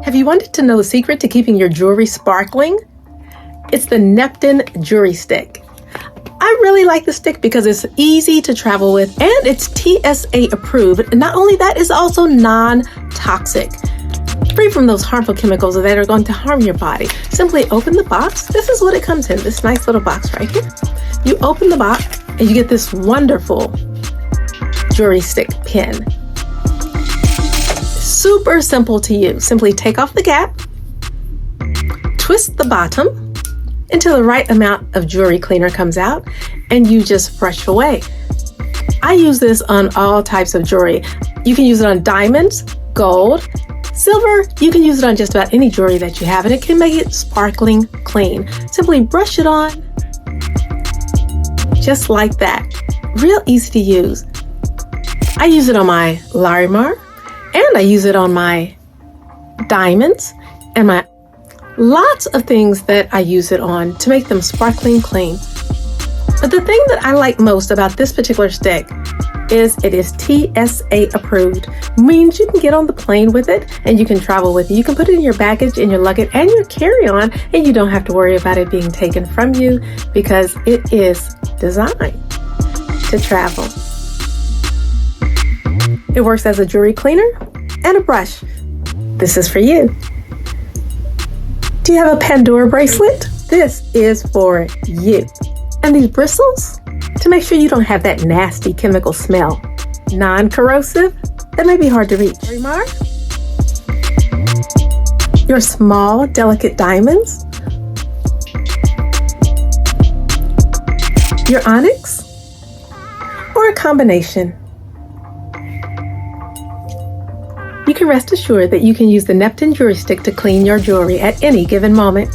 Have you wanted to know the secret to keeping your jewelry sparkling? It's the Neptten jewelry stick. I really like the stick because it's easy to travel with and it's TSA approved. And not only that, it's also non-toxic, free from those harmful chemicals that are going to harm your body. Simply open the box. This is what it comes in, this nice little box right here. You open the box and you get this wonderful jewelry stick pin. Super simple to use. Simply take off the cap, twist the bottom until the right amount of jewelry cleaner comes out, and you just brush away. I use this on all types of jewelry. You can use it on diamonds, gold, silver. You can use it on just about any jewelry that you have, and it can make it sparkling clean. Simply brush it on, just like that. Real easy to use. I use it on my Larimar, and I use it on my diamonds and my lots of things that I use it on to make them sparkling clean. But the thing that I like most about this particular stick is it is TSA approved. Means you can get on the plane with it and you can travel with it. You can put it in your baggage, in your luggage, and your carry-on, and you don't have to worry about it being taken from you because it is designed to travel. It works as a jewelry cleaner and a brush. This is for you. Do you have a Pandora bracelet? This is for you. And these bristles, to make sure you don't have that nasty chemical smell. Non-corrosive, that may be hard to reach. Your small, delicate diamonds. Your onyx, or a combination. You can rest assured that you can use the Neptten jewelry stick to clean your jewelry at any given moment.